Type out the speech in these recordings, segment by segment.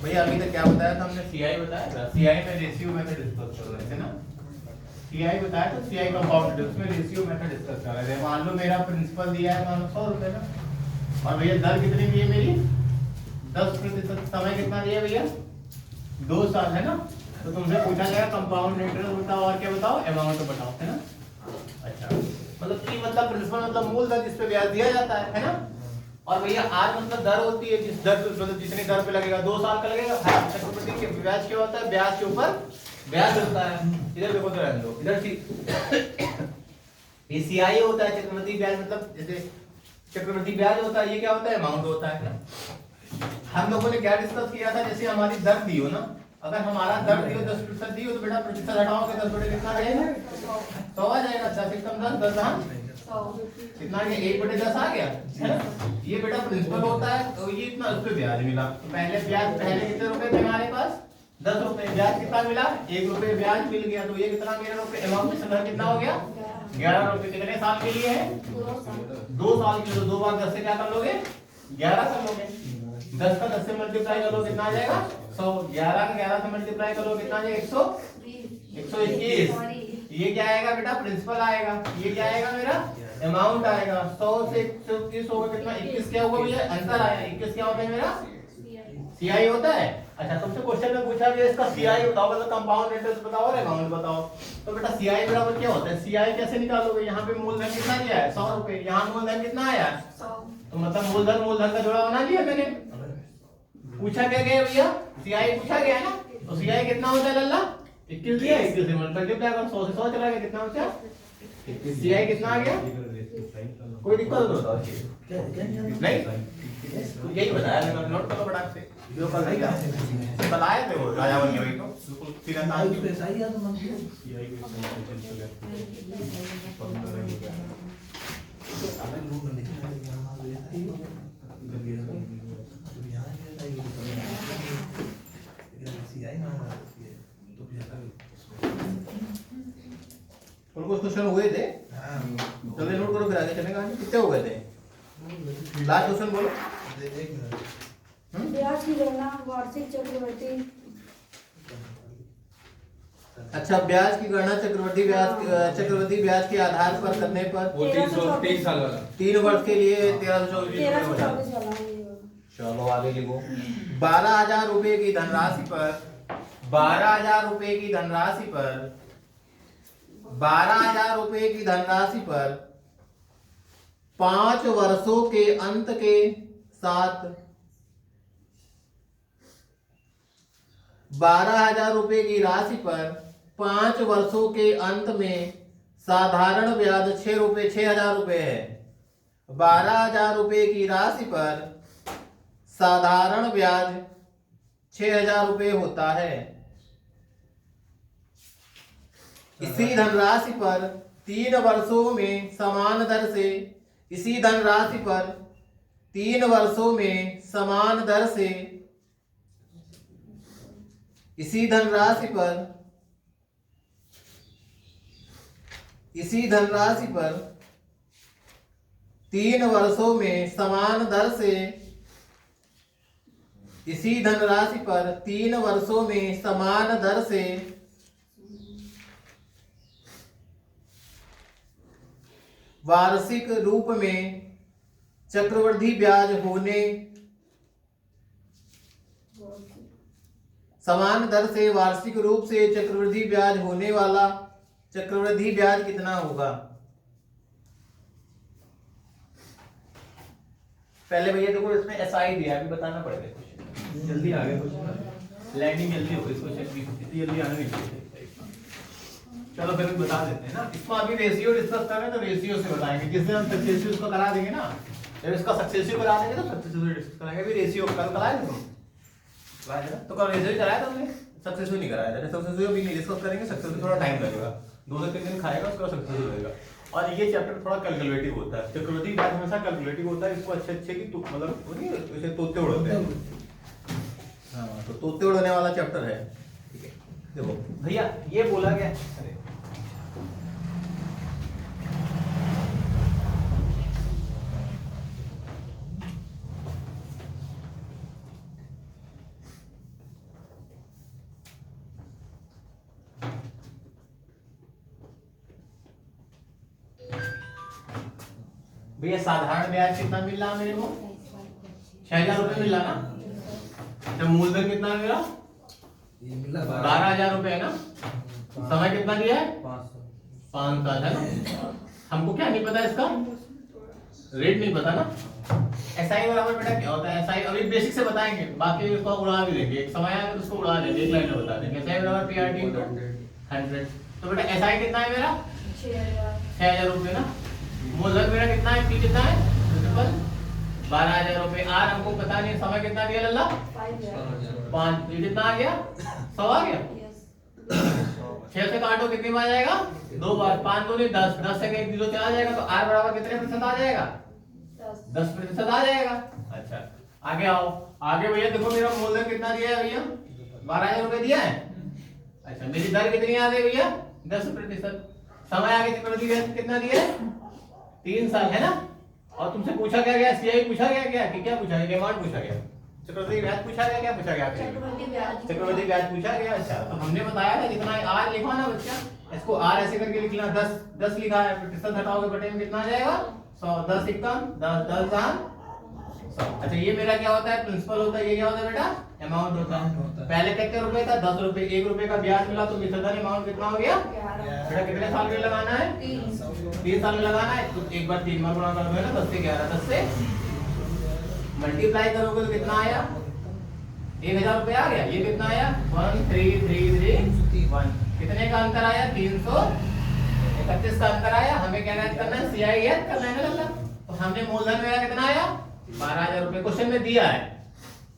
भैया अभी तक क्या बताया था हमने? सीआई बताया था। सीआई में रेशियो मेथड डिस्कस कर रहे थे ना। सीआई बताया तो सीआई कंपाउंड उसमें रेशियो मेथड डिस्कस कर रहे थे। मान लो मेरा प्रिंसिपल दिया है, मान लो 100 रुपए का, और भैया दर कितनी दी है मेरी? 10%। समय कितना दिया भैया? 2 साल है ना। तो तुमसे पूछा गया कंपाउंड इंटरेस्ट बताओ और क्या बताओ, अमाउंट बताओ, है ना। अच्छा, मतलब कि मतलब प्रिंसिपल मतलब मूलधन जिस पे ब्याज दिया जाता है ना। और भैया आर मतलब दर होती है, जिस दर पे मतलब जितनी दर पे लगेगा, 2 साल का लगेगा। चक्रवृद्धि के ब्याज क्या होता है? ब्याज के ऊपर ब्याज होता है। इधर देखो तो रहने दो, इधर सीआई होता है चक्रवृद्धि ब्याज, मतलब जैसे चक्रवृद्धि ब्याज होता है, ये क्या होता है? अमाउंट होता है। हम लोगों ने क्या डिस्कस किया था? जैसे हमारी दर दी हो ना, अगर हमारा दर दी हो 10% दी हो, तो बेटा प्रतिशत हटाओगे 10 बटे कितना रहेगा? 100 आ जाएगा। 10 एकदम 10, 10 हाँ कितना आ गया? 1/10 आ गया, है ना। ये बेटा प्रिंसिपल होता है, तो ये इतना उस पे ब्याज मिला। तो पहले ब्याज, पहले कितने रुपए थे हमारे पास? 10 रुपए। ब्याज कितना मिला? 1 रुपए ब्याज मिल गया। तो ये कितना मेरा रुपए अमाउंट में कितना हो गया? 11 रुपए। कितने साल के लिए है? 2 साल के लिए। तो 2 बार 10 से क्या कर लोगे? 11 कर लोगे। 10 का 10 से मल्टीप्लाई करो कितना आ जाएगा? 100। 11 का 11 से मल्टीप्लाई करो कितना आ जाएगा? 121। ये क्या आएगा बेटा? प्रिंसिपल आएगा। ये क्या आएगा मेरा? अमाउंट आएगा। 100 से 121 होगा कितना? 21 क्या हुआ भैया? अंतर आया। 21 क्या होता है मेरा? सीआई होता है। अच्छा, तुमसे क्वेश्चन में पूछा गया इसका सीआई बताओ, मतलब कंपाउंड इंटरेस्ट बताओ और अमाउंट बताओ। तो बेटा सीआई बराबर क्या होता है? सीआई कैसे निकालोगे? यहाँ पे मूलधन कितना दिया है? 100 रुपए। यहाँ मूलधन कितना आया? 100। तो मतलब मूलधन मूलधन का जोड़ा बना लिया मैंने। पूछा क्या गया भैया? सीआई पूछा गया है ना। तो सीआई कितना होता है लल्ला? 21 दिया। 21 से मल्टीप्लाई करो, 100 से 100 चला गया, कितना बचा? सीआई कितना आ गया? कोई दिक्कत हो बताओ नहीं? यही बताया मैंने, नोट करो फटाक से। जो कल नहीं कल आए थे वो राजा बन गए वही तो सीधा नाम की पैसा ही याद मन को सीआई को हमें लोग नहीं उनको क्वेश्चन हुए थे। चलो नोट करो फिर आगे चलेगा। कितने हो गए थे? लास्ट क्वेश्चन बोलो। ब्याज की गणना वार्षिक चक्रवृद्धि। अच्छा, ब्याज की गणना चक्रवृद्धि ब्याज के आधार पर करने पर वो 3 साल वाला 3 वर्ष के लिए 1324 वाला। चलो आगे लिखो। 12,000 रुपए की धनराशि पर 12,000 रुपए की धनराशि पर 12,000 रुपए की धनराशि पर 5 वर्षों के अंत के साथ 12,000 रुपए की राशि पर 5 वर्षों के अंत में साधारण ब्याज 6,000 रुपए है। 12,000 रुपए की राशि पर साधारण ब्याज 6,000 रुपए होता है। इसी धनराशि पर 3 वर्षों में समान दर से इसी धनराशि पर 3 वर्षों में समान दर से इसी धनराशि पर 3 वर्षों में समान दर से इसी धनराशि पर 3 वर्षों में समान दर से वार्षिक रूप में चक्रवृद्धि ब्याज होने समान दर से वार्षिक रूप से चक्रवृद्धि ब्याज होने वाला चक्रवृद्धि ब्याज कितना होगा? पहले भैया देखो इसमें एसआई दिया है, अभी बताना पड़ेगा कुछ। जल्दी आ गए कुछ, लैंडिंग जल्दी हो गई, इसको चेक भी इतनी जल्दी आने नहीं चाहिए। चलो फिर बता देते हैं ना। इसमें अभी रेशियो डिस्कस कर रहे हैं तो रेशियो से बताएंगे। जिस दिन हम सक्सेसिव को करा देंगे ना, जब इसका सक्सेसिव करा देंगे तो सक्सेसिव डिस्कस कराएंगे। अभी रेशियो कल कराए थे तुम? तो कल रेशियो कराया था हमने, सक्सेसिव नहीं कराया था। सक्सेसिव अभी नहीं डिस्कस करेंगे, सक्सेसिव थोड़ा टाइम लगेगा, 2 से 3 दिन खाएगा, उसके बाद सक्सेसिव होगा। और ये चैप्टर थोड़ा कैलकुलेटिव होता है। चक्रवृद्धि ब्याज हमेशा कैलकुलेटिव होता है। इसको अच्छे की मतलब वैसे तोते उड़ाते हैं। हाँ, तो तोते उड़ाने वाला चैप्टर है। ठीक है, देखो भैया ये बोला गया, अरे भैया साधारण ब्याज कितना मिल रहा मेरे को? 6000 रुपए मिल रहा ना। तो मूलधन कितना मिला? 12,000 रुपए है ना। समय कितना दिया है? 5 साल है ना। हमको क्या नहीं पता इसका रेट नहीं पता ना। एसआई बराबर बेटा क्या होता है? एसआई अभी बेसिक से बताएंगे, बाकी इसको उड़ा भी देंगे। एक समय आएगा तो उसको उड़ा देंगे, एक लाइन में बता देंगे। एसआई बराबर पीआरटी 100। तो बेटा एसआई कितना है मेरा? 6000 रुपए ना। मूलधन मेरा कितना है? पी कितना है? प्रिंसिपल 12,000 रुपए। आर हमको पता नहीं, समय कितना दिया लल्ला? 5। ये कितना आ गया? 100 आ गया। 6 से काटो कितनी बार जाएगा? 2 बार। 5 दूनी 10, 10 से कहीं 0 चला जाएगा तो आर बराबर कितने प्रतिशत आ जाएगा? 10% आ जाएगा। अच्छा आगे आओ। आगे भैया देखो मेरा मूलधन कितना दिया है भैया? 12,000 रुपए दिया है। अच्छा मेरी दर कितनी आ गई भैया? 10%। समय आगे चक्रवृद्धि ब्याज कितना दिया है? 3 साल है ना। और तुमसे पूछा क्या गया? सीआई पूछा गया क्या कि क्या पूछा गया? अमाउंट पूछा गया? चक्रवृद्धि ब्याज पूछा गया? क्या पूछा गया? चक्रवृद्धि ब्याज पूछा गया। अच्छा तो हमने बताया था जितना आर लिखा ना बच्चा, इसको आर ऐसे करके लिख लेना। 10 लिखा है, प्रतिशत हटाओगे बटे में कितना आ जाएगा? 100। 10 एकम 10 जान 100। अच्छा ये मेरा क्या होता है? प्रिंसिपल होता है। ये क्या होता है बेटा? अमाउंट होता है। पहले कितने रुपए था? 10 रुपए। 1 रुपए का ब्याज मिला तो मिश्रधन अमाउंट कितना हो गया बेटा? कितने साल के लिए लगाना है? 3 साल में लगाना है। तो एक बार 3 बार गुणा कर दो ना, 10 से 11, 10 से मल्टीप्लाई करोगे तो कितना आया? 1000 रुपए आ गया। ये कितना आया? 1333 कितने का अंतर आया? 331 का अंतर आया। हमें क्या याद करना है? सीआई याद करना है ना लल्ला। तो हमने मूलधन मेरा कितना आया? 12,000 रुपए क्वेश्चन में दिया है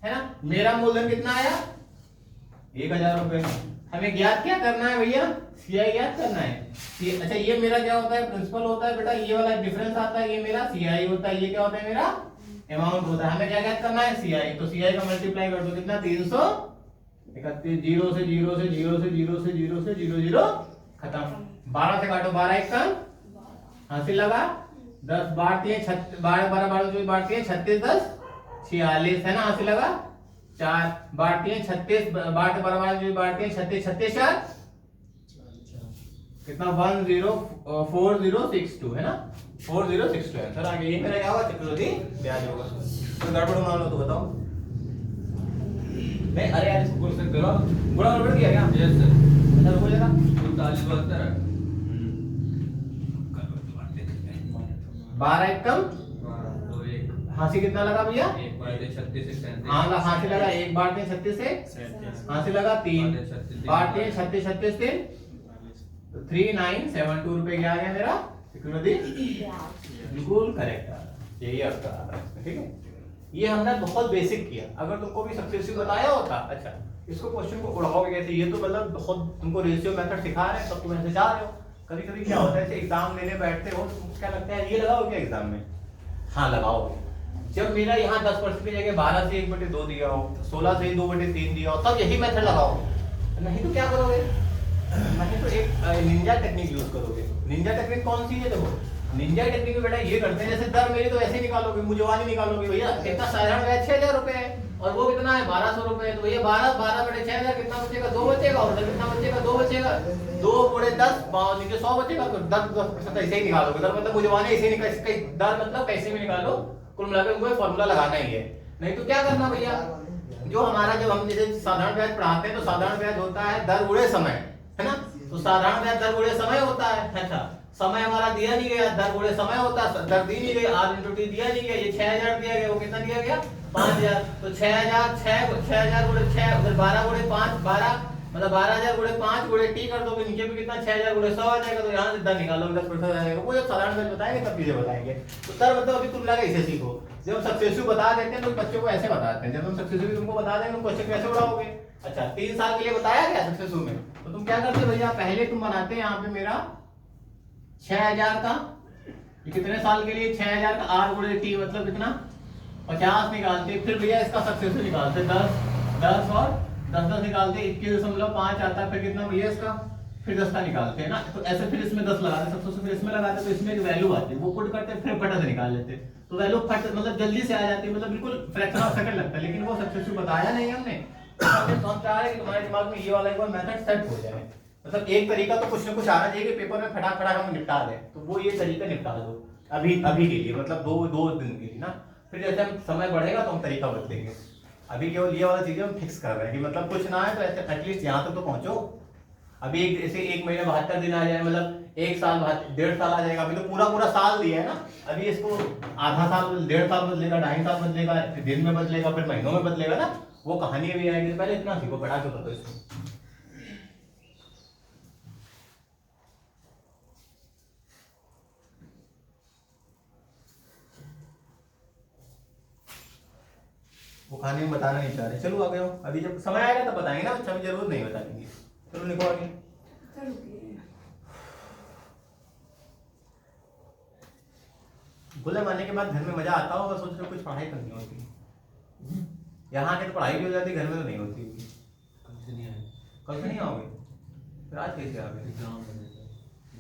ना। मेरा मूलधन कितना आया? 1000 रुपए। हमें ज्ञात क्या करना है भैया? सीआई ज्ञात करना है। अच्छा ये मेरा क्या होता है? प्रिंसिपल होता है बेटा। ये वाला डिफरेंस आता है, ये मेरा सीआई होता है। ये क्या होता है? मेरा अमाउंट होता है। हमें क्या ज्ञात करना है? सीआई। तो सीआई का मल्टीप्लाई कर दो कितना? 331। 0 से 0 से 0 से 0 से 0 से 0 0 खत्म। 12 से काटो, 12 एक कम हासिल लगा। 10 बारती है 12 12 12 जो बारती है 36 10 46 है ना। हासिल लगा। 4 बारती है 36 12 12 12 जो बारती है 36 36 4 कितना? 104062 है ना। 4062 आंसर आ गया। ये मेरा क्या होगा? चक्रवृद्धि ब्याज होगा। तो गड़बड़ मान लो तो बताओ। नहीं अरे यार इसको बोल सकते हो गुणा गड़बड़ किया क्या? Yes sir. अच्छा रुको जरा 39 72 12 एकम तो एक हासिल कितना लगा भैया? 1 बार 36 से 37 हाँ हासिल लगा। 1 बार 36 से हासिल लगा। 3 बार 36 36 से 3972 रुपए क्या आ गया मेरा? चक्रवृद्धि बिल्कुल करेक्ट आ रहा। यही आपका आ रहा है। ठीक है ये हमने बहुत बेसिक किया। अगर तुमको भी सक्सेसिव बताया होता। अच्छा इसको क्वेश्चन को उड़ाओगे कैसे? ये तो मतलब बहुत तुमको रेशियो मेथड सिखा रहे हैं, तब तुम ऐसे जा रहे हो। कभी कभी क्या होता है एग्जाम लेने बैठते हो तो तुमको क्या लगता है ये लगाओ क्या एग्जाम में? हाँ लगाओगे। जब मेरा यहाँ 10% की जगह 12 से 1/2 दिया हो, 16 से 2/3 दिया हो, तब यही मेथड लगाओगे। नहीं तो क्या करोगे? नहीं तो एक निंजा टेक्निक यूज करोगे। निंजा टेक्निक कौन सी है? देखो निंजा टेक्निक में बेटा ये करते हैं जैसे दर मेरी तो ऐसे ही निकालोगे, मुझवानी निकालोगे भैया। कितना साधारण ब्याज 6000 रुपए है और वो कितना है? 1200 रुपए। तो भैया 12 12 बटे 6000 कितना बचेगा? 2 बचेगा। और उधर कितना बचेगा? 2 बचेगा। 2 गुणे 10 नीचे 100 बचेगा। तो 10% ऐसे ही निकालोगे। दर मतलब मुझवानी ऐसे ही निकाल, दर मतलब कैसे भी निकालो, कुल मिलाकर उनको फॉर्मूला लगाना ही है। नहीं तो क्या करना भैया? जो हमारा जब हम जैसे साधारण ब्याज पढ़ाते हैं तो साधारण ब्याज होता है दर गुणे समय, है ना। तो साधारण ब्याज दर गुणे समय होता है। अच्छा समय हमारा दिया नहीं गया, दर गुणे समय होता है। दर दी नहीं गई, r * t दिया नहीं गया। ये 6000 दिया गया, वो कितना दिया गया? 5000। तो 6000 6000 गुणे 6 उधर 12 गुणे 5 12 मतलब 12000 गुणे 5 गुणे t कर दोगे, नीचे भी कितना 6000 गुणे 100 आ जाएगा। तो यहाँ से दर निकालोगे 10% आ जाएगा। वो जब साधारण ब्याज बताएंगे तब चीजें बताएंगे। तो दर मतलब अभी तुम लगा इसे सीखो। जब सक्सेसिव बता देते हैं तो बच्चों को ऐसे बताते हैं। जब हम सक्सेसिव तुमको बता देंगे तुम क्वेश्चन कैसे उड़ाओगे? अच्छा 3 साल के लिए बताया गया सक्सेसिव में, तो तुम क्या करते भैया? पहले तुम बनाते यहाँ पे मेरा 6000 का, ये कितने साल के लिए? 6000 का r गुणे t मतलब कितना? 50 निकालते। फिर भैया इसका सक्सेसिव निकालते 10 10 और 10 10 निकालते 21.5 आता है। फिर कितना भैया इसका? फिर 10 का निकालते हैं ना। तो ऐसे फिर इसमें 10 लगाते, सक्सेसिव फिर इसमें लगाते, तो इसमें एक वैल्यू आती है, वो पुट करते फिर फटा से निकाल लेते। तो वैल्यू फट मतलब जल्दी से आ जाती है, मतलब बिल्कुल फ्रैक्शन ऑफ सेकंड लगता है। लेकिन वो सक्सेसिव बताया नहीं हमने। तो हम चाह रहे हैं कि तुम्हारे दिमाग में ये वाला एक बार मेथड सेट हो जाए। मतलब एक तरीका तो कुछ ना कुछ आना चाहिए कि पेपर में फटाक फटाक हम निपटा दें। तो वो ये तरीका निपटा दो। अभी अभी के लिए, मतलब दो दो दिन के लिए ना। फिर जैसे हम समय बढ़ेगा तो हम तरीका बदलेंगे। अभी केवल ये वाला चीजें हम फिक्स कर रहे हैं कि मतलब कुछ ना है तो ऐसे एटलीस्ट यहाँ तक तो पहुंचो। अभी एक जैसे 1 महीने 72 दिन आ जाए, मतलब 1 साल 1.5 साल आ जाएगा। अभी तो पूरा पूरा साल दिया है ना, अभी इसको आधा साल 1.5 साल बदलेगा, 2.5 साल बदलेगा, फिर दिन में बदलेगा, फिर महीनों में बदलेगा ना, वो कहानी भी आएगी। तो पहले इतना सीखो, पढ़ा के बताओ इसको। वो कहानी में बताना नहीं चाह रहे, चलो आगे हो, अभी जब समय आएगा तब बताएंगे ना, अच्छा अभी जरूरत नहीं बताएंगे। चलो लिखो आगे। गोले मारने के बाद घर में मजा आता होगा, सोच रहे हो कुछ पढ़ाई करनी होती, यहाँ के तो पढ़ाई भी हो जाती, घर में तो नहीं होती। कल से नहीं आए। कल से नहीं आओगे, फिर आज कैसे आ गए? एग्जाम बने थे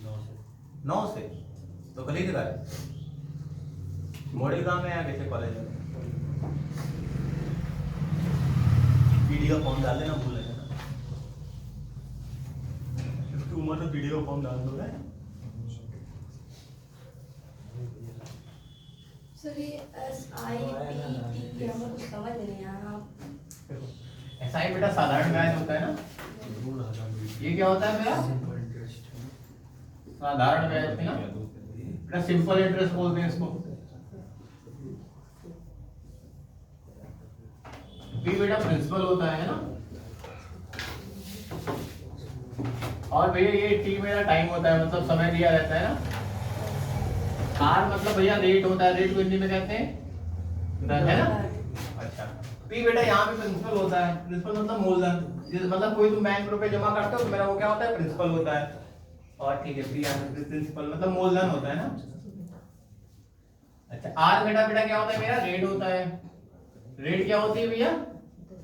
9 से। 9 से तो कल ही तक आए। बोर्ड एग्जाम में आया कैसे कॉलेज में? पीडी का फॉर्म डाल देना, भूल लेना। इसकी उम्र तो पीडी का फॉर्म डाल दो है। सर ये SIPT हमको कुछ समझ नहीं आ रहा। ऐसा ही बेटा साधारण ब्याज होता है ना, ये क्या होता है मेरा? साधारण ब्याज होता है ना बेटा, सिंपल इंटरेस्ट बोलते हैं इसको। पी बेटा प्रिंसिपल होता है ना, और भैया ये टी मेरा टाइम होता है, मतलब समय दिया रहता है ना। आर मतलब भैया रेट होता है, रेट को हिंदी में कहते हैं दर, है ना। अच्छा, पी बेटा यहाँ पे प्रिंसिपल होता है, प्रिंसिपल मतलब मूलधन। मतलब कोई तुम बैंक रुपए जमा करते हो तो मेरा वो क्या होता है? प्रिंसिपल होता है। और ठीक है, पी प्रिंसिपल मतलब मूलधन होता है ना। अच्छा, आर बेटा बेटा क्या होता है मेरा? रेट होता है। रेट क्या होती है भैया?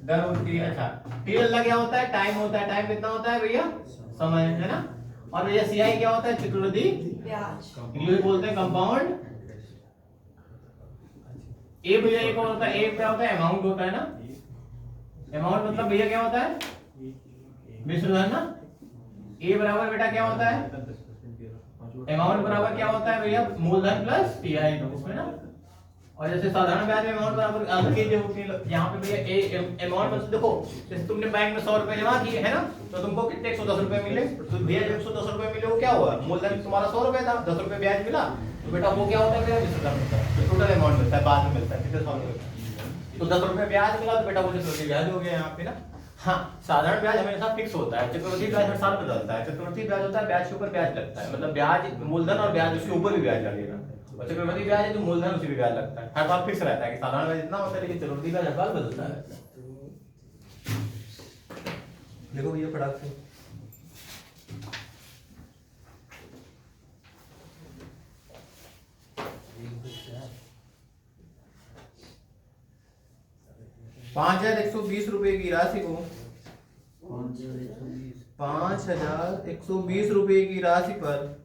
दर होती है। अच्छा, टी अल्लाह क्या होता है? टाइम होता है। टाइम कितना होता है भैया? समय, है ना। और भैया सीआई क्या होता है? चक्रवृद्धि ब्याज। इंग्लिश बोलते हैं कंपाउंड। ए भैया ये कौन होता है? ए क्या होता है? अमाउंट होता है ना। अमाउंट मतलब भैया क्या होता है? मिश्रधन ना। ए बराबर बेटा क्या होता है? अमाउंट बराबर क्या होता है भैया? मूलधन प्लस टीआई, इसमें ना। और जैसे साधारण ब्याज में अमाउंट बराबर अंक जो होती है, यहाँ पे भैया ए अमाउंट मतलब देखो, जैसे तुमने बैंक में 100 रुपए जमा किए है ना, तो तुमको कितने 110 रुपए मिले। तो भैया जब 110 रुपए मिले वो क्या हुआ? मूलधन तुम्हारा 100 रुपए था, 10 रुपए ब्याज मिला, तो बेटा वो क्या होता है भैया? मिश्रधन होता है। तो टोटल अमाउंट मिलता है, बाद में मिलता है कितने 100 रुपए। तो 10 रुपए ब्याज मिला तो बेटा वो 10 रुपए ब्याज हो गया यहाँ पे ना। हाँ, साधारण ब्याज हमेशा फिक्स होता है, चक्रवृद्धि ब्याज हर साल बदलता है। चक्रवृद्धि ब्याज होता है ब्याज के ऊपर ब्याज लगता है, मतलब ब्याज मूलधन और ब्याज उसके ऊपर भी ब्याज लगेगा। और चक्रवृद्धि ब्याज है तो मूलधन उसी पे ब्याज लगता है, हर साल फिक्स रहता है कि साधारण ब्याज इतना होता है, लेकिन चक्रवृद्धि ब्याज हर साल बदलता है। देखो भैया फटाक से, ₹5,120 की राशि को 5,120 रुपए की राशि पर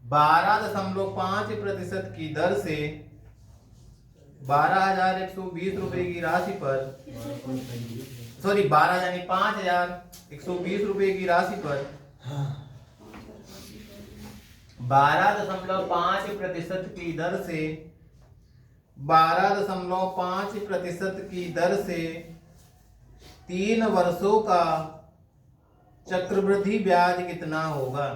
12.5% की दर से 12,120 रुपए की राशि पर, सॉरी 12 यानी 5,120 रुपए की राशि पर 12.5% की दर से 12.5% की दर से 3 वर्षों का चक्रवृद्धि ब्याज कितना होगा?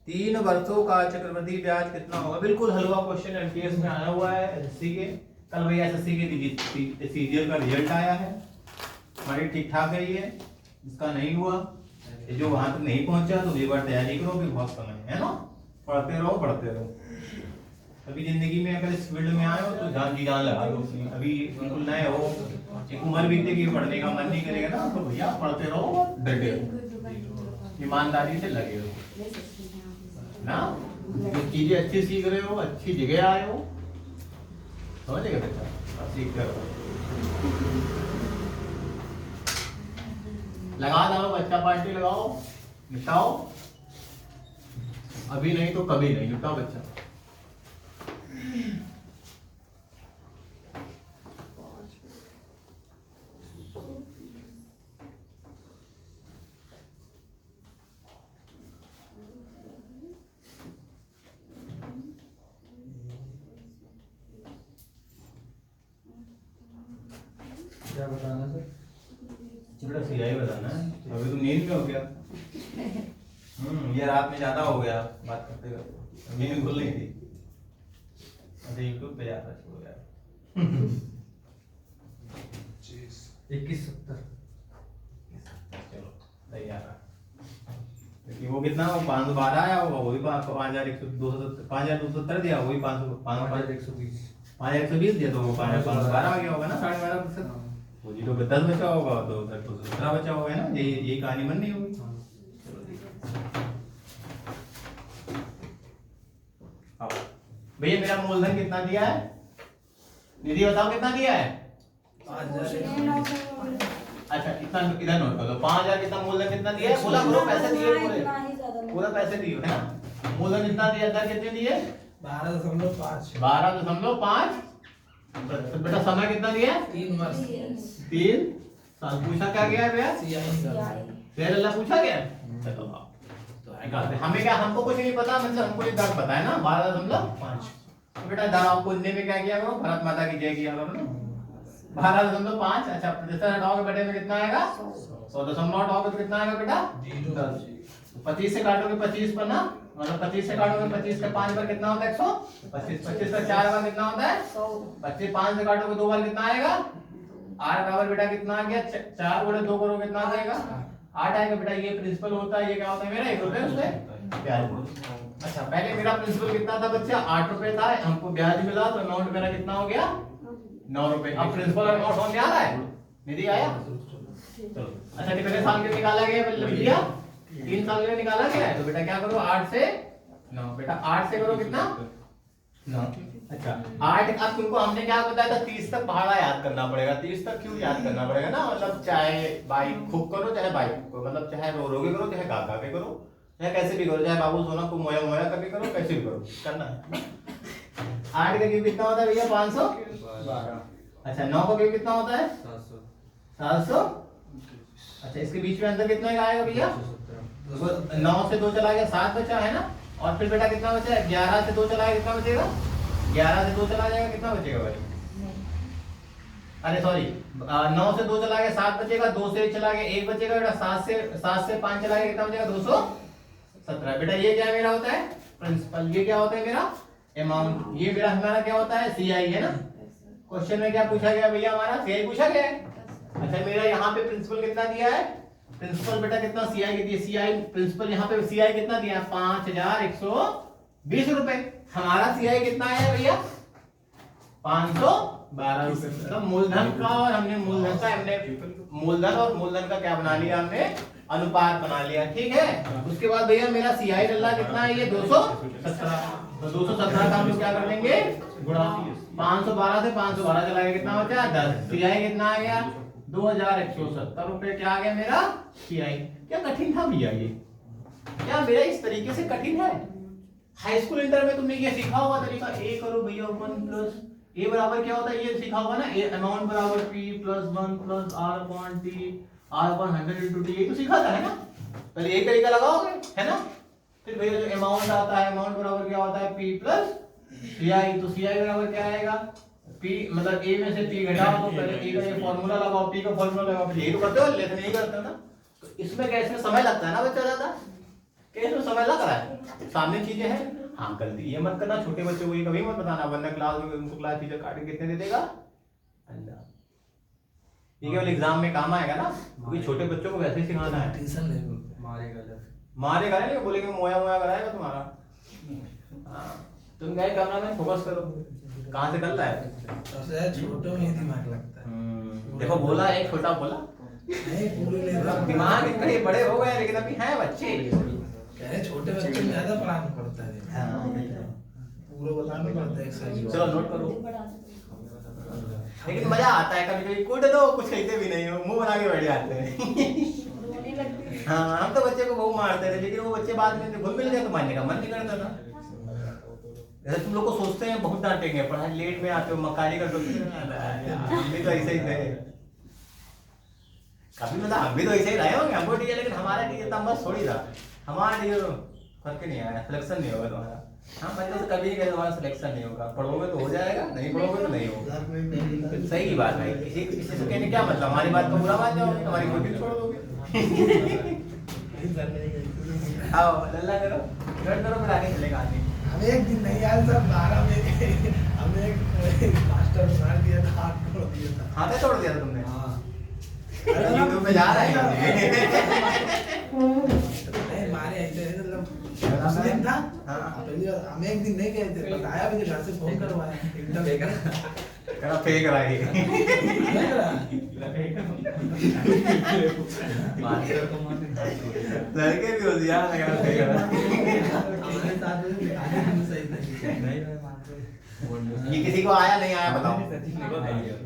3 वर्षों का चक्रवृद्धि ब्याज कितना होगा? बिल्कुल हलवा क्वेश्चन एमटीएस में आया हुआ है एसएससी के। कल भैया एसएससी के सीजीएल का रिजल्ट आया है, हमारी ठीक ठाक गई है। जिसका नहीं हुआ, ये जो वहां तक नहीं पहुंचा, तो एक बार तैयारी करो, भी बहुत समय है ना। पढ़ते रहो पढ़ते रहो। अभी जिंदगी में अगर इस फील्ड में आए हो तो जान जी जान लगा दो अपनी। अभी बिल्कुल नए हो, एक उम्र बीतेगी, पढ़ने का मन नहीं करेगा ना, तो भैया पढ़ते रहो, डटे रहो, ईमानदारी से लगे रहो ना। जो चीजें अच्छी सीख रहे हो, अच्छी जगह आए हो, समझ गए बेटा, सीखते रहो। लगा डालो, बच्चा पार्टी लगाओ, निपटाओ। अभी नहीं तो कभी नहीं, निपटाओ बच्चा। क्या बताना सर? बेटा सीआई बताना है। अभी तुम नींद में हो क्या? ये रात में ज्यादा हो गया बात करते करते, नींद खुल नहीं थी। अच्छा यूट्यूब पे जाता हो गया। 2170 चलो तैयार है। लेकिन वो कितना, वो 512 आया होगा, वही 5270 दिया, वही 5120 5120 दिया, तो वो 512 आ गया होगा ना, 12.5%। वो 0 पे 10 बचा होगा, तो 17 बचा होगा ना, यही कहानी बननी होगी। चलो ठीक है। अब भैया मेरा मूलधन कितना दिया है? निधि बताओ कितना दिया है? 5000। अच्छा इतना इधर नोट कर दो। 5000 कितना मूलधन कितना दिया है? बोला करो, पैसे दिए पूरे, पूरा पैसे दिए है ना। मूलधन कितना दिया था, कितने दिए? 12.5 12.5। बेटा समय कितना दिया? 3 वर्ष 3 साल। पूछा क्या गया भैया? शेर अल्लाह पूछा गया। चलो तो निकालते। हमें क्या, हमको कुछ नहीं पता, मतलब हमको ये दाग पता है ना, 12.5। तो बेटा दाग आपको हिंदी में क्या किया करो, भारत माता की जय किया करो ना। 12.5। अच्छा प्रतिशत हटाओगे बेटे में कितना आएगा? 100.8 हटाओगे तो कितना आएगा बेटा? 10। 25 से काटोगे 25 पर ना, मतलब 25 से काटोगे 25 का 5 बार कितना होता है? 125। 25 का 4 बार कितना होता है? 25। 5 से काटोगे 2 बार कितना आएगा? 8 बराबर बेटा कितना आ गया? 4 गुणे 2 करोगे कितना आ जाएगा? 8 आएगा बेटा। ये प्रिंसिपल होता है, ये क्या होता है मेरा? 1 रुपए उसमें ब्याज। अच्छा पहले मेरा प्रिंसिपल कितना था बच्चा? 8 रुपए था, हमको ब्याज मिला तो अमाउंट मेरा कितना हो गया? 9 रुपए। अब प्रिंसिपल अमाउंट समझ आ रहा है? निधि आया? चलो अच्छा कितने साल के निकाला गया भैया? 3 साल के लिए निकाला गया है। तो बेटा क्या करो, 8 से 9। बेटा 8 से करो कितना? 9। अच्छा 8। अब तुमको हमने क्या बताया था? 30 तक भाड़ा याद करना पड़ेगा। 30 तक क्यों याद करना पड़ेगा ना, मतलब चाहे बाइक खूब करो चाहे बाइक को, मतलब चाहे रो रो के करो चाहे गा गा के करो, चाहे कैसे भी करो, चाहे बाबू सोना को मोया मोया करके करो, कैसे भी करो करना है। 8 का क्यूब कितना होता है भैया? 512। अच्छा 9 का क्यूब कितना होता है? 700। अच्छा इसके बीच में अंतर कितना आएगा भैया? 9 से 2 चला गया, 7 बचा है ना। और फिर बेटा कितना बचा है? 11 से 2 चला गया, कितना बचेगा? 11 से 2 चला जाएगा, कितना बचेगा भाई? अरे सॉरी 9 से 2 चला गया 7 बचेगा, 2 से 1 चला गया 1 बचेगा बेटा, 7 से 5 चला गया कितना बचेगा? 217। बेटा ये क्या मेरा होता है? प्रिंसिपल। ये क्या होता है मेरा? अमाउंट। ये मेरा हमारा क्या होता है? सीआई है ना। क्वेश्चन में क्या पूछा गया भैया? हमारा सीआई पूछा गया है। अच्छा मेरा यहाँ पे प्रिंसिपल कितना दिया है? प्रिंसिपल बेटा कितना सीआई के दिए? सीआई प्रिंसिपल यहाँ पे सीआई कितना दिया है? 5120 रुपए। हमारा सीआई कितना है भैया? 512 रुपए। मतलब मूलधन का, और हमने मूलधन का, हमने मूलधन और मूलधन का क्या बना लिया? हमने अनुपात बना लिया। ठीक है। उसके बाद भैया मेरा सीआई डल्ला कितना है? ये 217। तो 217 का हम लोग क्या कर देंगे? गुणा 512 से 512 चलाएगा, कितना बचा? 10। सीआई कितना आ गया? 2170 रुपए। क्या आ गया मेरा? सीआई। क्या कठिन था भैया ये? क्या मेरा इस तरीके से कठिन है? हाई स्कूल इंटर में तुमने ये सीखा होगा तरीका, ए करो भैया 1 प्लस ए बराबर क्या होता है? ये सीखा होगा ना, ए अमाउंट बराबर p plus 1 plus r upon t r upon 100 into t। ये तो सीखा था है ना? पहले यही तरीका लगाओगे है ना। फिर भैया जो अमाउंट आता है, अमाउंट बराबर क्या होता है? p plus ci। तो ci बराबर क्या आएगा? p मतलब a में से p घटाओ, तो पहले a का ये फार्मूला लगाओ, p का फार्मूला लगाओ। यही तो करते हो, लेकिन नहीं करते हो ना। तो इसमें क्या, इसमें समय लगता है ना बच्चा ज्यादा, कैसे में समय लग रहा है, सामने चीजें हैं। हाँ गलती ये मत करना, छोटे बच्चों को ये कभी मत बताना, वरना क्लास में उनको क्लास टीचर काट के कितने दे देगा अल्लाह। ये केवल एग्जाम में काम आएगा ना, क्योंकि छोटे बच्चों को वैसे ही सिखाना है। ट्यूशन नहीं मारेगा जब मारेगा नहीं, बोलेंगे मोया मोया कराएगा तुम्हारा। हाँ तुम गए कैमरा में फोकस करो, कहाँ से कर रहा है? सबसे छोटों में ही दिमाग लगता है। देखो बोला एक छोटा बोला, नहीं पूरे ले रहा दिमाग इतने बड़े हो गए लेकिन अभी हैं बच्चे। कहे छोटे बच्चे को ज्यादा पढ़ाना पड़ता है, पूरा बताना पड़ता है। चलो नोट करो। लेकिन मजा आता है, कभी कभी कूट दो, कुछ कहते भी नहीं हो, मुंह बना के बैठ जाते हैं। हाँ हम तो बच्चे को बहुत मारते थे, लेकिन वो बच्चे बाद में घुल मिल गए तो मारने का मन नहीं करता था। जैसे तुम लोग को सोचते हैं बहुत डांटेंगे, पढ़ाई लेट में आते हो, मकारी का हम भी तो ऐसे ही थे कभी, मतलब हम भी तो ऐसे ही रहे होंगे, हमको टीचर, लेकिन हमारा टीचर था बस थोड़ी था, हमारा टीचर फर्क नहीं आया, सिलेक्शन नहीं होगा तुम्हारा। हाँ बच्चों से कभी नहीं तुम्हारा सिलेक्शन नहीं होगा, पढ़ोगे तो हो जाएगा, नहीं पढ़ोगे तो नहीं होगा। सही की बात है, किसी से कहने क्या मतलब, हमारी बात को बुरा मान जाओगे, हमारी कोचिंग छोड़ दोगे। आओ लल्ला करो, गड़ करो, फिर आगे चलेगा आदमी। हमें एक दिन नहीं यार सर 12 में हमें एक मास्टर मार दिया था, हाथ तोड़ दिया था। हाथ तोड़ दिया था तुमने? हाँ यूट्यूब पे जा रहा है नहीं मारे ऐसे मतलब मुस्लिम था। हाँ। पहली बार हमें एक दिन नहीं गए थे, बताया भी घर से फोन करवाया एकदम बेकार करा फेंक रहा है। नहीं करा। लड़के भी होशियार है, करा फेंक रहा है। हमारे साथ में आने भी सही था। ये किसी को आया नहीं आया बताओ?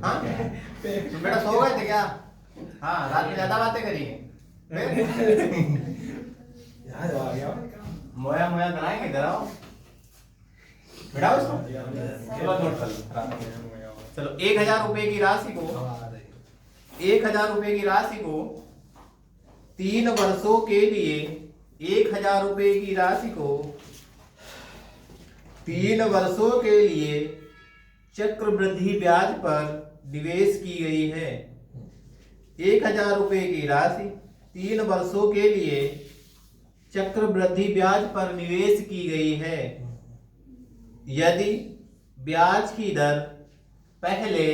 हाँ तुम बेटा सो गए थे क्या? हाँ रात में ज्यादा बातें करी हैं। याद आ गया। मोया मोया कराएंगे जरा बेटा उसको। चलो नोट कर लो। चलो 1000 रुपए की राशि को 1000 रुपए की राशि को 3 वर्षों के लिए 1000 रुपए की राशि को 3 वर्षों के लिए चक्रवृद्धि ब्याज पर निवेश की गई है। 1000 रुपए की राशि 3 वर्षों के लिए चक्रवृद्धि ब्याज पर निवेश की गई है। यदि ब्याज की दर पहले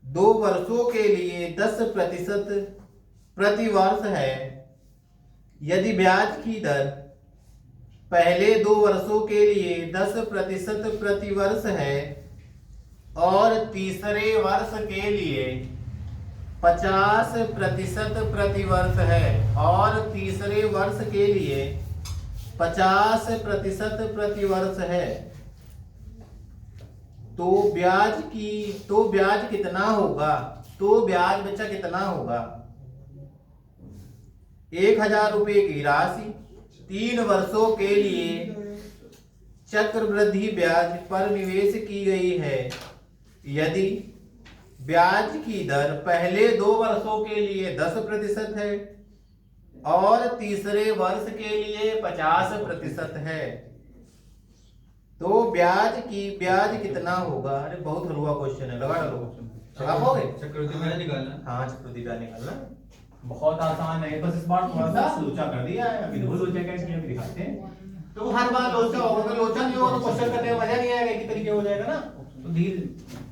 2 वर्षों के लिए 10% प्रति वर्ष है, यदि ब्याज की दर पहले 2 वर्षों के लिए 10% प्रति वर्ष है और तीसरे वर्ष के लिए 50% प्रति वर्ष है और तीसरे वर्ष के लिए 50% प्रति वर्ष है, तो ब्याज कितना होगा? तो ब्याज बच्चा कितना होगा? 1000 रुपए की राशि 3 वर्षों के लिए चक्रवृद्धि ब्याज पर निवेश की गई है। यदि ब्याज की दर पहले 2 वर्षों के लिए 10% है और तीसरे वर्ष के लिए 50% है, तो ब्याज कितना होगा? अरे बहुत हलवा क्वेश्चन है, लगा लो। आप हो गए? चक्रवृद्धि ब्याज निकालना। हाँ चक्रवृद्धि ब्याज निकालना बहुत आसान है, बस इस बार थोड़ा सा लोचा कर दिया है। अभी दो लोचा कैसे अभी दिखाते हैं। तो हर बार लोचा होगा, अगर लोचा नहीं होगा तो क्वेश्चन करने में मजा नहीं आएगा, एक ही तरीके हो जाएगा ना। तो धीरे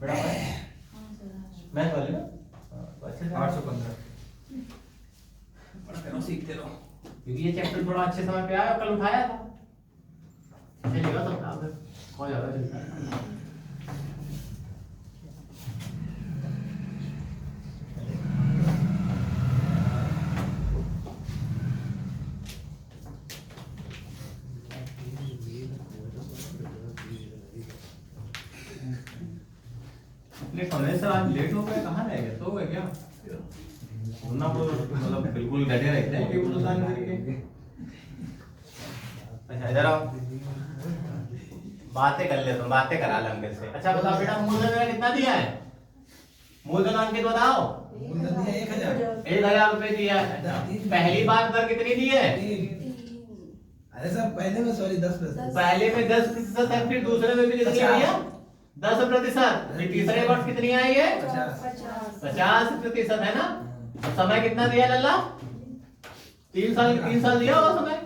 बड़ा है मैथ वाले ना 815 पढ़ते रहो, सीखते रहो। क्योंकि ये चैप्टर थोड़ा अच्छे समय पे आया, कल उठाया था, चलेगा सब काम हो जाएगा चलता है। सर आज लेट हो गए, कहाँ रह गए? सो गए क्या? सुनना मतलब बिल्कुल डटे रहते हैं कि बुलंदान करके। अच्छा इधर आओ, बातें कर ले, तुम बातें करा लंबे से। अच्छा बताओ बेटा मूलधन मेरा कितना दिया है? मूलधन अंकित बताओ। मूलधन दिया 1000। 1000 रुपए दिया है। पहली बार दर कितनी दी है? अरे सर पहले में सॉरी 10%। पहले में 10% है, फिर दूसरे में भी कितनी आई है? 10%। फिर तीसरे वर्ष कितनी आई है? 50% है ना। अब समय कितना दिया लल्ला? 3 साल दिया होगा समय।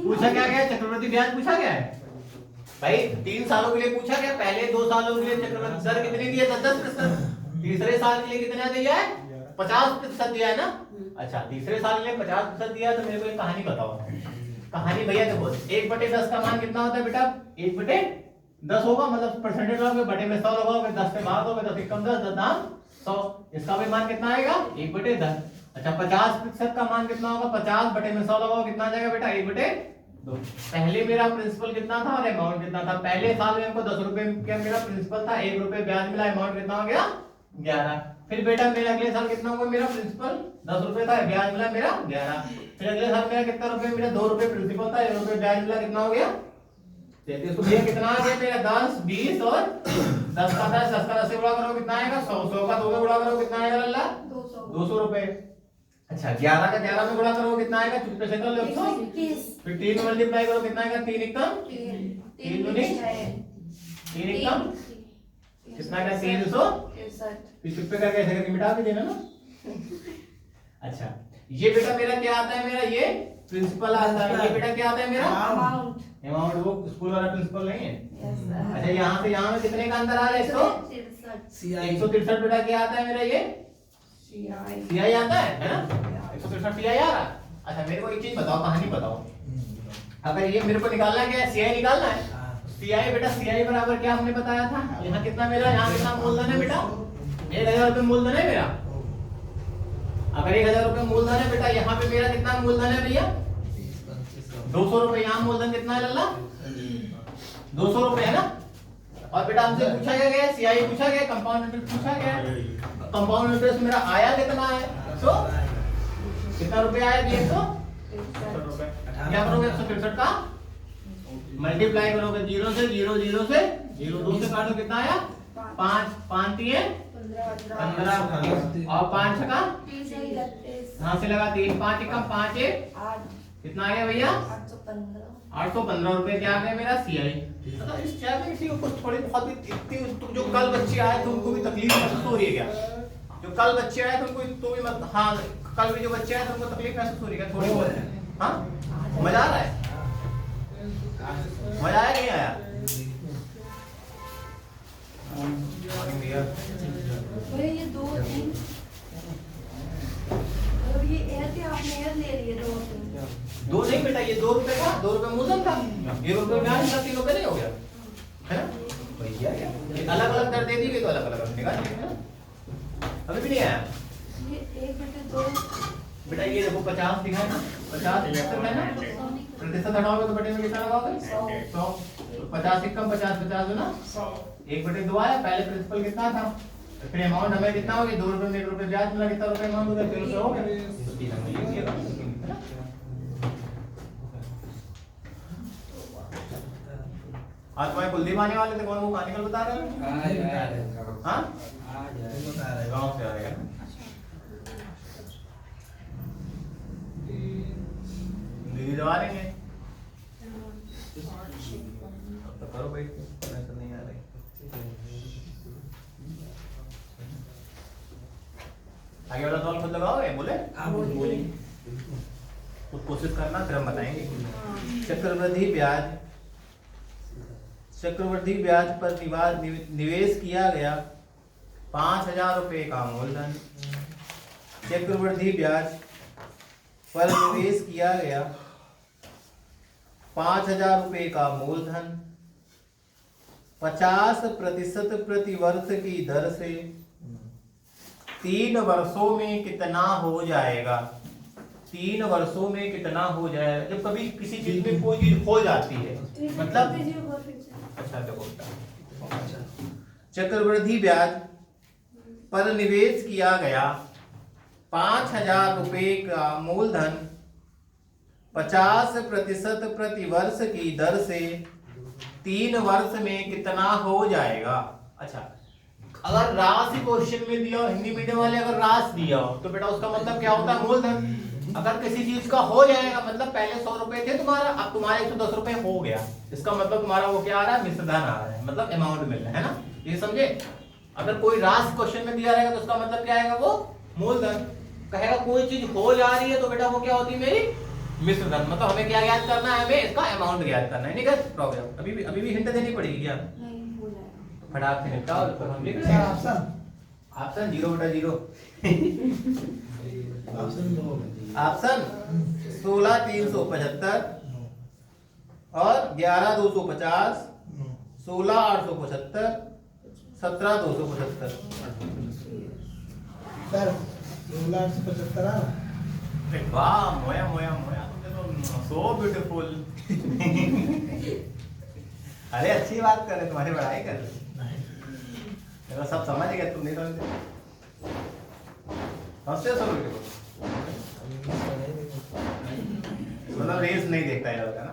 पूछा क्या गया? चक्रवृद्धि ब्याज पूछा गया है भाई। 3 सालों के लिए पूछा गया। पहले 2 सालों के लिए चक्रवृद्धि दर कितनी दी है? 10%। तीसरे साल के लिए कितना दिया है? 50% दिया है ना। अच्छा तीसरे साल के लिए 50% दिया, तो मेरे को एक कहानी बताओ। कहानी भैया देखो, 1/10 का मान कितना होता है बेटा? 1/10 होगा, मतलब परसेंटेज लगाओगे, बटे में 100 लगाओगे, 10 पे भाग दोगे, 10 एकम 10, 10 दाम 100। इसका भी मान कितना आएगा? 1/10। अच्छा 50% का मान कितना होगा? 50 बटे में 100 लगाओ, कितना आ जाएगा बेटा? 1/2। पहले मेरा प्रिंसिपल कितना था और अमाउंट कितना था? पहले साल में हमको 10 रुपए क्या मेरा प्रिंसिपल था, 1 रुपए ब्याज मिला, अमाउंट कितना हो गया? 11। फिर बेटा मेरा अगले साल कितना होगा? मेरा प्रिंसिपल 10 रुपए था, ब्याज मिला मेरा 11। फिर अगले साल मेरा कितना रुपए? मेरा 2 रुपए प्रिंसिपल था, 1 रुपए ब्याज मिला, कितना हो गया? 33। तो भैया कितना आ गया मेरा? 10, 20 और 10 का 10, 10 का 10 से गुणा करो कितना आएगा? 100, 100 का 2 में गुणा करो कितना आएगा लल्ला? 200 रुपए। अच्छा 11 का 11 में गुणा करो कितना आएगा? चुपके से कर लो 121 फिर 3 में मल्टीप्लाई करो कितना आएगा? 3 एकम 3 दूनी 3 एकम कितना आएगा? 300 फिर चुपके करके ऐसे करके मिटा भी देना ना। अच्छा ये बेटा मेरा क्या आता है? मेरा ये प्रिंसिपल आता है। ये बेटा क्या आता है मेरा? अमाउंट। अमाउंट। वो स्कूल वाला प्रिंसिपल नहीं है। Yes sir. अच्छा यहाँ से यहाँ में कितने का अंतर आ रहा है? 163 बेटा क्या आता है मेरा? ये सीआई आता है ना? 163 सीआई आ रहा। अच्छा मेरे को एक चीज बताओ, कहानी बताओ, अगर ये मेरे को निकालना है क्या? सीआई निकालना है। सीआई बेटा सीआई बराबर क्या हमने बताया था? यहाँ कितना मेरा, यहाँ कितना मूलधन है बेटा? 1000 रुपए मूलधन है मेरा। अगर 1000 रुपए मूलधन है बेटा, यहाँ पे मेरा कितना मूलधन है भैया? 200 रुपए। यहाँ मूलधन कितना है लल्ला? 200 रुपए है ना। और बेटा हमसे पूछा क्या गया? सीआई पूछा गया, कंपाउंड इंटरेस्ट पूछा गया। कंपाउंड इंटरेस्ट मेरा आया कितना है? तो कितना रुपए आया? 163 रुपए। क्या करोगे? 163 का मल्टीप्लाई करोगे 0 से 0, 0 से 0, 2 से काटो कितना आया? 5, 5 3 15 और 5 का यहाँ से लगा 3, 5 एकम 5 1 कितना आ गया भैया? 815 रुपए क्या आ गया मेरा? सीआई। मतलब इस चैप्टर को कुछ थोड़ी बहुत भी इतनी तुम जो कल बच्चे आए थे उनको भी तकलीफ महसूस हो रही है क्या? जो कल बच्चे आए थे उनको तो भी मत, हाँ कल भी जो बच्चे आए थे उनको तकलीफ महसूस हो रही है थोड़ी बहुत? हाँ मजा आ रहा है? मजा आया नहीं आया? ये 2 3 और ये एयर के आपने एयर ले लिए 2 3 दो नहीं बेटा, ये 2 रुपए का 2 रुपए मूलधन था। ये रुपए में आज 3 रुपए नहीं हो गया है ना भैया? ये अलग अलग कर दे दी गई तो अलग अलग निकाल देंगे ना। अभी भी नहीं आया ये 1/2 बेटा। ये देखो 50 दिखा है ना, 50 है ना, प्रतिशत हटाओगे तो बटे में कितना लगाओगे? 100। 50 एकम 50 50 है ना, 1/2 आया। पहले प्रिंसिपल कितना था? फिर अमाउंट हमें कितना हो गया? 2 रुपए में 1 रुपए ब्याज मिला, कितना रुपए अमाउंट हो गया? 300 हो गया। तो 3 हमने लिख दिया है ना। आज तुम्हारे कुलदीप आने वाले थे, कौन वो कहानी कल बता रहे हैं? हाँ गाँव से आ रहे हैं। दीदी दवा लेंगे तो करो भाई, टेंशन नहीं आ रही। आगे वाला सवाल खुद लगाओगे? बोले खुद कोशिश करना, फिर हम बताएंगे। चक्रवृद्धि ब्याज पर निवेश किया गया 5000 रुपए का मूलधन। चक्रवृद्धि ब्याज पर निवेश किया गया 5000 रुपए का मूलधन 50% प्रति वर्ष की दर से 3 वर्षों में कितना हो जाएगा? 3 वर्षों में कितना हो जाएगा? जब कभी किसी चीज में कोई चीज हो जाती है मतलब, अच्छा देखो चक्रवृद्धि ब्याज पर निवेश किया गया 5000 रुपए का मूलधन 50% प्रति वर्ष की दर से 3 वर्ष में कितना हो जाएगा? अच्छा अगर राशि क्वेश्चन में दिया, हिंदी मीडियम वाले अगर राशि दिया हो तो बेटा उसका मतलब क्या होता है? मूलधन। अगर किसी चीज का हो जाएगा मतलब पहले 100 रुपए थे तुम्हारा, अब तुम्हारे 110 रुपए हो गया, इसका मतलब तुम्हारा वो क्या आ रहा है? मिश्रधन आ रहा है, मतलब अमाउंट मिल रहा है ना। ये समझे? अगर कोई राशि क्वेश्चन में दिया रहेगा तो उसका मतलब क्या आएगा? वो मूलधन। कहेगा कोई चीज हो जा रही है तो बेटा वो क्या होती है? मेरी मिश्रधन। मतलब हमें क्या ज्ञात करना है? हमें इसका अमाउंट ज्ञात करना है। नहीं कर प्रॉब्लम? अभी भी हिंट देनी पड़ेगी क्या? फटाक से निपटाओ तो हम लिख रहे हैं। ऑप्शन 0/0 ऑप्शन 16,375 और 11,250 16,875 17,275 सर 16,875 आ वाह मोया मोया मोया, तुमने तो सो ब्यूटीफुल। अरे अच्छी बात कर रहे, तुम्हारी बड़ाई कर रहे, तो सब समझ गए, तुम नहीं समझे। हंसते सब मतलब रेस नहीं देखता है लड़का ना।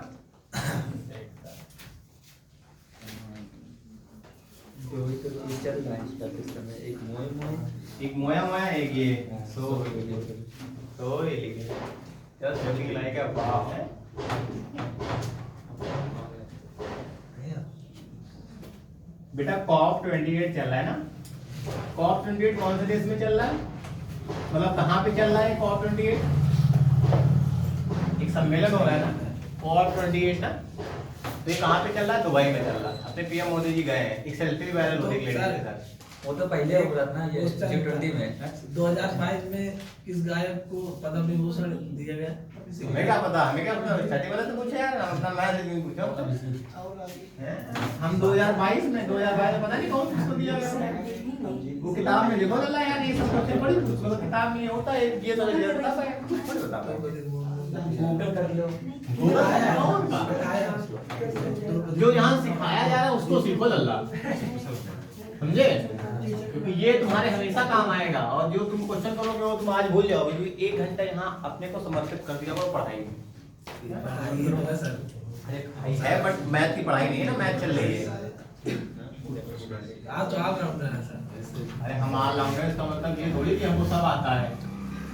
चल रहा है इसका, एक मोया मोया एक मोया मोया, एक ये सो तो ये लिखे जस्ट लुकिंग लाइक अ बाप है। बेटा कॉप 28 चल रहा है ना, कॉप 28 कौन से देश में चल रहा है, मतलब कहाँ पे चल रहा है कॉप 28? एक सम्मेलन हो रहा है ना कॉप 28 ना, तो ये कहाँ पे चल रहा है? दुबई में चल रहा है। अपने पीएम मोदी जी गए हैं, एक सेल्फी भी वायरल हो रही है लेडीज के साथ। वो तो पहले हो रहा था ना ये G20 में। 2022 में किस गायक को पद्म विभूषण दिया गया? हमें क्या पता, हमें क्या पता, छठी वाला तो पूछे यार, अपना मैच नहीं पूछा हम 2022 में पता नहीं कौन किसको दिया गया। वो किताब में लिखो ना यार, ये सब क्वेश्चन पढ़ी उसको किताब में होता है, ये तो मुझे पता है, कुछ बता गूगल कर लो। जो यहाँ सिखाया जा रहा है उसको सीखो लल्ला, समझे? क्योंकि ये तुम्हारे हमेशा काम आएगा, और जो तुम क्वेश्चन करोगे वो तुम आज भूल जाओगे, क्योंकि 1 घंटा यहाँ अपने को समर्पित कर दिया और पढ़ाई में है, बट मैथ की पढ़ाई नहीं है ना, मैथ चल रही है। आप तो आप राउंडर हैं सर। अरे हम ऑल राउंडर, इसका मतलब ये थोड़ी कि हमको सब आता है,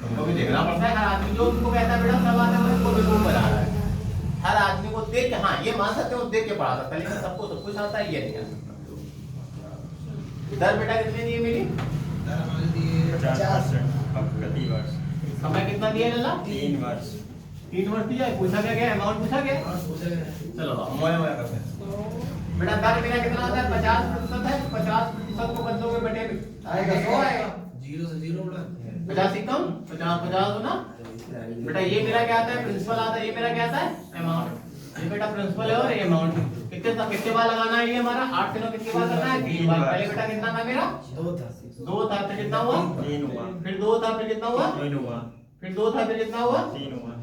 तुमको भी देखना पड़ता है। हर आदमी जो तुमको कहता है बेटा सब आता है, उसको भी वो बना रहा है। हर आदमी को देख के, हाँ ये मान सकते हो देख के पढ़ा सकता है, लेकिन सबको सब कुछ आता है ये नहीं आता। दर बेटा कितने दिए मिली? 50% प्रति वर्ष। समय कितना दिया लल्ला? 3 वर्ष। 3 वर्ष दिया है। पूछा क्या अमाउंट पूछा गया? चलो मोया मोया करते हैं। बेटा दर मेरा कितना आता है? 50% है, 50% को बदलोगे बेटे आएगा 100 आएगा। 0 से 0 बढ़ा 50 ही कम, 50 हो ना बेटा। ये मेरा क्या आता है? प्रिंसिपल आता है। ये मेरा क्या आता है? अमाउंट। ये बेटा प्रिंसिपल है और ये अमाउंट। कितने बार लगाना है ये हमारा? 8 दिनों कितनी बार करना है? 3 बार। पहले बेटा कितना था मेरा? 2 था, फिर कितना हुआ? 3 हुआ। फिर 2 था, फिर कितना हुआ? 3 हुआ। फिर 2 था, फिर कितना हुआ? 3 हुआ।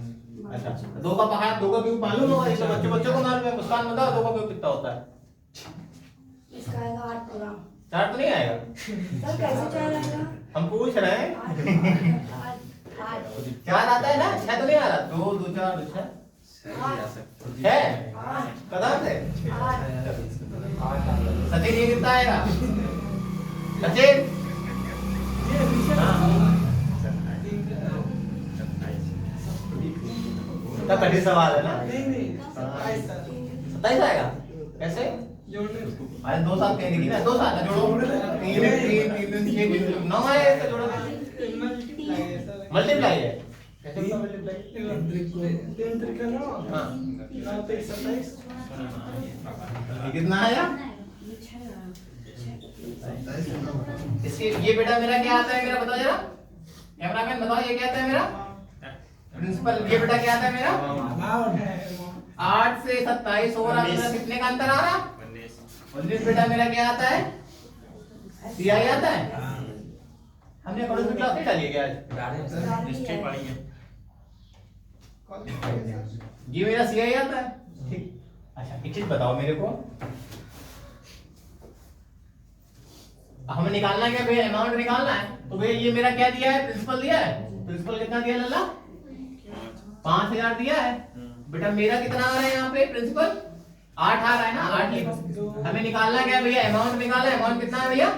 अच्छा 2 का पहाड़, 2 का क्यूब मालूम होगा, ये तो बच्चों को मालूम है। मुस्कान बताओ 2 का क्यूब कितना होता है? इसका आएगा 8 पूरा। 4 तो नहीं आएगा, सर कैसे 4 आएगा? हम पूछ रहे हैं। 8 4 आता है ना, 6 तो नहीं आ रहा। 2 2 4 6 है कदम से। सचिन ये कितना आएगा? सचिन तो कठिन सवाल है ना। 27 आएगा कैसे? अरे 2 साल कहीं नहीं ना, 2 साल जोड़ो। 3 6 9 आए तो जोड़ो, मल्टीप्लाई है कैसे कितना आया? इसके ये बेटा मेरा क्या आता है? मेरा बताओ जरा, कैमरामैन बताओ ये क्या आता है मेरा? प्रिंसिपल ये बेटा क्या आता है मेरा? 8 से 27 हो रहा है, कितने का अंतर आ रहा? 19 बेटा मेरा क्या आता है? सीआई आता है। हमने कौन सी क्लास में डाली है क्या आज? हिस्ट्री पढ़ी है। ये मेरा सीआई आता है, ठीक। अच्छा एक चीज बताओ मेरे को, हमें निकालना है क्या भैया? अमाउंट निकालना है तो भैया ये मेरा क्या दिया है? प्रिंसिपल दिया है। प्रिंसिपल कितना दिया लल्ला? 5000 दिया है। बेटा मेरा कितना आ रहा है यहाँ पे? प्रिंसिपल 8 आ रहा है ना, 8। हमें निकालना क्या भैया? अमाउंट निकालना है। अमाउंट कितना है भैया?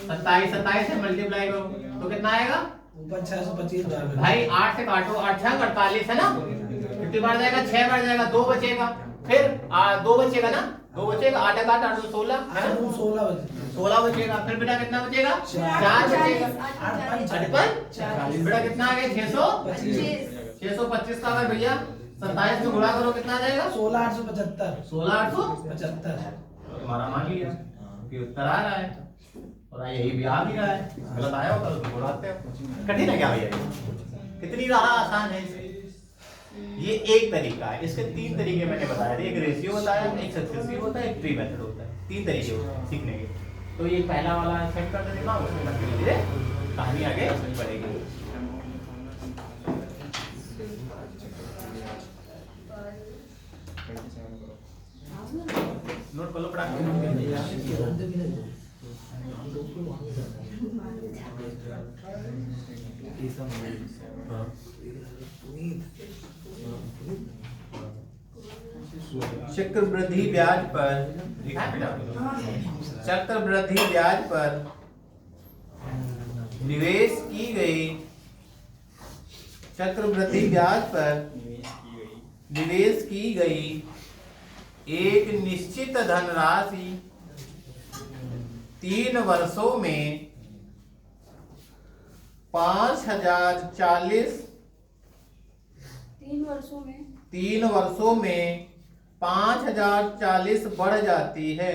27 से मल्टीप्लाई करो तो कितना आएगा? ऊपर 625 भाई 8 से काटो, 8 6 48 है ना, कितनी बार जाएगा? 6 बार जाएगा, 2 बचेगा, फिर 2 बचेगा ना, 2 बचेगा, 8 का 8 16 है ना, 16 बचेगा। फिर बेटा कितना बचेगा? 4 बचेगा। 8 बेटा कितना आ गया? 625 का अगर भैया 27 में गुणा करो कितना आ जाएगा? 16875 16875 तुम्हारा मान लिया कि उत्तर आ रहा है, और यही भी आ भी रहा है। गलत आया होगा तो बुलाते हैं। कठिन है क्या भैया? कितनी रहा आसान है इसे। ये एक तरीका है, इसके 3 तरीके मैंने बताया थे। एक रेशियो होता है, एक सक्सेसिव होता है, एक ट्री मेथड होता है। 3 तरीके होते हैं सीखने के। तो ये पहला वाला सेट कर देना, उसके बाद धीरे धीरे कहानी आगे बढ़ेगी। नोट कर लो पढ़ा चक्रवृद्धि ब्याज पर, चक्रवृद्धि ब्याज पर निवेश की गई चक्रवृद्धि ब्याज पर निवेश की गई एक निश्चित धनराशि 3 वर्षों में 5040 3 वर्षों में 5040 बढ़ जाती है।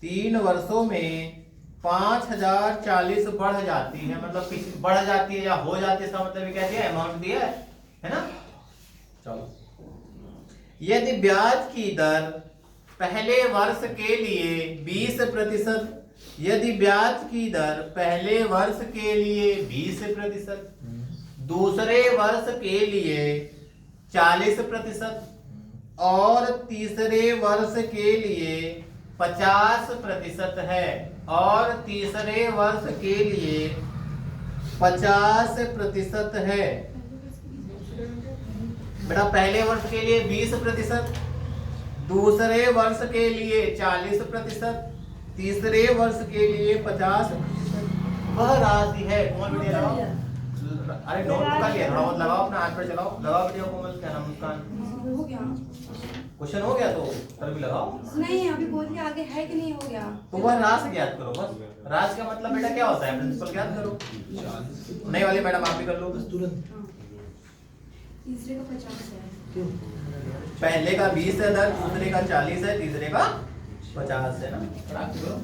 3 वर्षों में 5040 बढ़ जाती है, मतलब बढ़ जाती है या हो जाती है, इसका मतलब क्या दिया, अमाउंट दिया है ना। चलो, यदि ब्याज की दर पहले वर्ष के लिए 20%, यदि ब्याज की दर पहले वर्ष के लिए 20%, दूसरे वर्ष के लिए 40% और तीसरे वर्ष के लिए 50% है, और तीसरे वर्ष के लिए 50% है। बेटा पहले वर्ष के लिए 20%, दूसरे वर्ष के लिए 40%, तीसरे वर्ष के लिए 50%, वह राशि है। कौन दे रहा हो? अरे नोट का लिया, थोड़ा बहुत लगाओ, अपना हाथ पर चलाओ, लगाओ वीडियो कोमल, क्या नाम उसका? हो गया क्वेश्चन हो गया तो सर भी लगाओ। नहीं, अभी बोलिए आगे है कि नहीं हो गया। तो वह राशि ज्ञात करो बस। राशि का मतलब बेटा क्या होता है, प्रिंसिपल ज्ञात करो। नहीं वाले मैडम आप भी कर लो तुरंत। तीसरे का 50 है, पहले का 20 है दर, दूसरे का 40 है, तीसरे का 50 है ना। प्राप्त करो।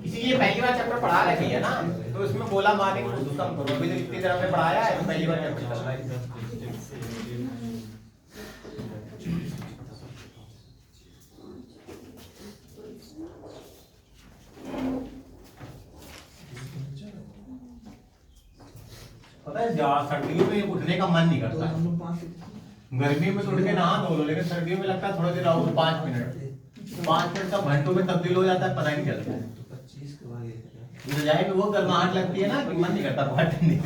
इसीलिए पहली बार चैप्टर पढ़ा रखी है ना, तो इसमें बोला मारने की कोशिश कम करो। अभी तो इतनी देर हमने पढ़ाया है, तो पहली बार चैप्टर चल रहा है। पता है सर्दियों में उठने का मन नहीं करता, गर्मियों में तो उठ के नहा धो लो, लेकिन सर्दियों में लगता है थोड़ा देर रहो, 5 मिनट का घंटों में तब्दील हो जाता है, पता ही नहीं चलता है। रजाई में वो गर्माहट लगती है ना कि मन नहीं करता बाहर ठंडी।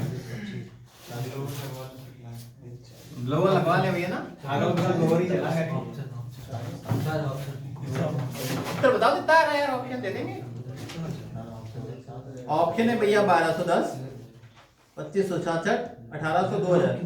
लोअर लगवा ले भैया ना, आगे लोअर ही चला है। तो बताओ कितना आ रहा है यार, ऑप्शन दे देंगे। ऑप्शन है भैया 1210, 2566, 1800, 2000।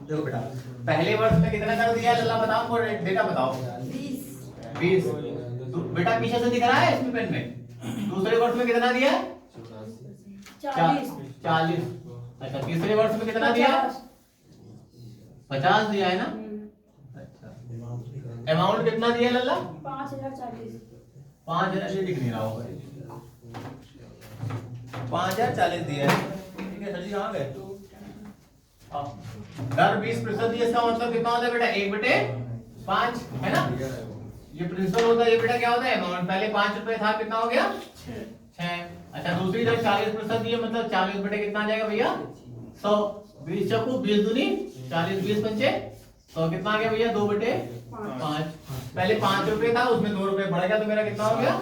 देखो बेटा पहले वर्ष में कितना कर दिया लल्ला, बताओ डेटा बताओ। 20। बेटा पीछे से दिख रहा है इसमें पेन में। दूसरे वर्ष में कितना दिया? 40। अच्छा तीसरे वर्ष में कितना दिया? 50 दिया है ना। अच्छा अमाउंट कितना दिया लल्ला? 5040। 5000 ये दिख नहीं रहा होगा। 5040 दिया है। ठीक है सर जी, कहाँ गए? दर 20% दिया, इसका मतलब कितना होता है बेटा? 1/5 है ना। ये प्रिंसिपल होता है, ये बेटा क्या होता है? अमाउंट पहले 5 रुपए था, कितना हो गया? 6। अच्छा दूसरी दर 40% दिया, मतलब 40 बटे कितना आ जाएगा भैया? 100। 20 चौको 20 दूनी 40, 20 पंचे 100, कितना आ गया भैया? 2/5। पहले 5 रुपए था, उसमें 2 रुपए बढ़ गया, तो मेरा कितना हो गया?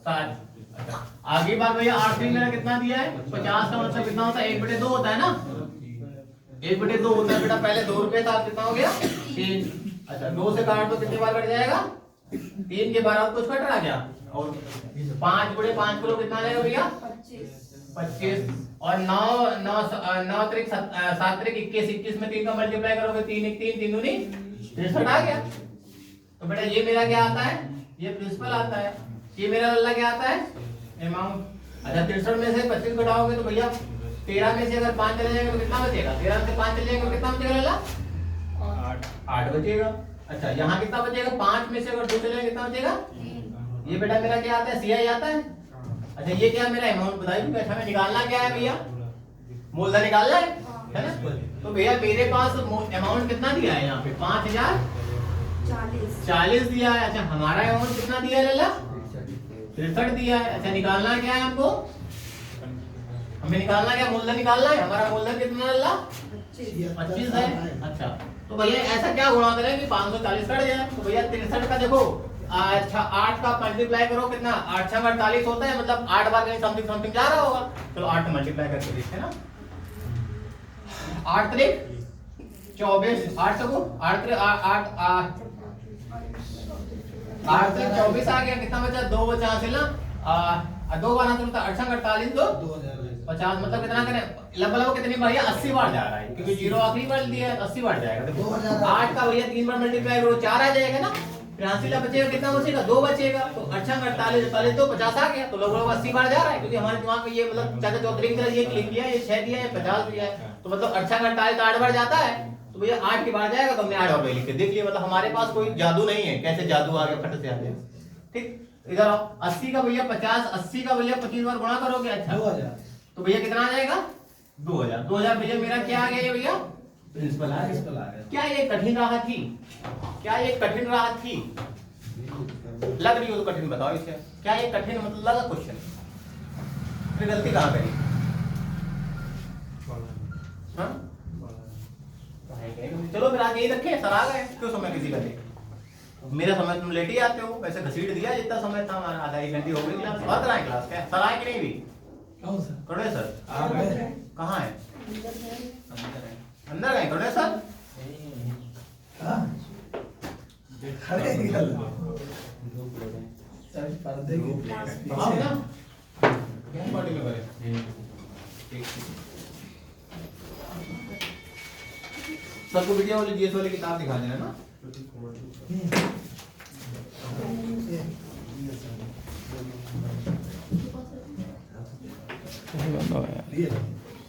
60। अच्छा आगे बात भैया 8 में मेरा कितना दिया है? 50 का मतलब कितना होता है? 1/2 होता है ना। 1/2 होता है बेटा, पहले 2 रुपए था, कितना हो गया? 3। अच्छा 2 से काट तो कितनी बार कट जाएगा? 3 के बाद कुछ कट रहा क्या? और 5/5 किलो कितना आ जाएगा भैया? 25। और 9 त्रिक 7 त्रिक 21, 21 में 3 का मल्टीप्लाई करोगे 3 1 3 3 दूनी 63 आ गया। तो बेटा ये मेरा क्या आता है? ये प्रिंसिपल आता है। ये मेरा लल्ला क्या आता है? अमाउंट। अच्छा 63 में से 25 घटाओगे तो भैया 13 में से अगर 5 चले जाएगा तो कितना बचेगा? 13 से 5 चले जाएगा तो कितना बचेगा लल्ला? 8 बचेगा। अच्छा यहाँ कितना बचेगा? 5 में से अगर 2 चले जाएगा कितना बचेगा? ये बेटा मेरा क्या आता है? सीआई आता है। अच्छा ये क्या मेरा अमाउंट बताइए। अच्छा हमें निकालना क्या है भैया? मूलधन निकालना है ना। तो भैया मेरे पास अमाउंट कितना दिया है यहाँ पे? 5040 दिया है। अच्छा हमारा अमाउंट कितना दिया है लल्ला? 63 दिया है। अच्छा निकालना क्या है हमको? हमें निकालना क्या? मूलधन निकालना है। हमारा मूलधन कितना लल्ला? 25 है। अच्छा तो भैया ऐसा क्या गुणा करें कि 540 कट जाए? तो भैया 63 का देखो, अच्छा 8 का मल्टीप्लाई करो, कितना? 8 6 48 होता है, मतलब 8 बार कहीं समथिंग समथिंग जा रहा होगा। चलो 8 मल्टीप्लाई करके देखते हैं ना। 8 3 24 8 सको 8 3 8 8 3 24 आ गया। कितना बचा? 2 बचा से ना 2 बार तो 8 48 तो 50 मतलब कितना करें लगभग कितनी बार? 80 बार जा रहा है क्योंकि 0 आखिरी बार दिया है 80 बार जाएगा। देखो 8 का भैया 3 बार मल्टीप्लाई करो 4 आ जाएगा ना। 83 बचेगा कितना बचेगा? 2 बचेगा। तो 48 48 तो 50 आ गया। तो लगभग 80 बार जा रहा है क्योंकि हमारे दिमाग में ये मतलब चाचा चौधरी की तरह ये लिख दिया, ये 6 दिया है, 50 दिया है। तो मतलब 48 8 बार जाता है तो भैया 8 की बार जाएगा तो हमने 8 और लिख के देख लिया। मतलब हमारे पास कोई जादू नहीं है, कैसे जादू आ गया फट से आ गया। ठीक, इधर आओ 80 का भैया 50 80 का भैया 25 बार गुणा करोगे। अच्छा 2000 तो भैया कितना आ जाएगा? 2000 2000 भैया मेरा क्या आ गया ये भैया? प्रिंसिपल आ गया। क्या ये कठिन राह थी? क्या ये कठिन राह थी? लग रही हो तो कठिन बताओ इसे। क्या ये कठिन मतलब लगा क्वेश्चन? फिर गलती कहाँ करी? हाँ? चलो फिर आज यही रखे, सर आ गए क्यों समय किसी का ले? मेरा समय तुम लेट ही आते हो, वैसे घसीट दिया जितना समय था हमारा, आधा 1 घंटे हो गई क्लास। और कराएं क्लास क्या? सर आए कि नहीं भी? कौन सा? थोड़े सर आ गए। कहाँ है? अंदर गए थोड़े सर? हाँ खड़े निकल सर पर्दे के आओ ना क्या पार्टी में करें? सबको वीडियो वाली जीएस वाली किताब दिखा देना ना। ये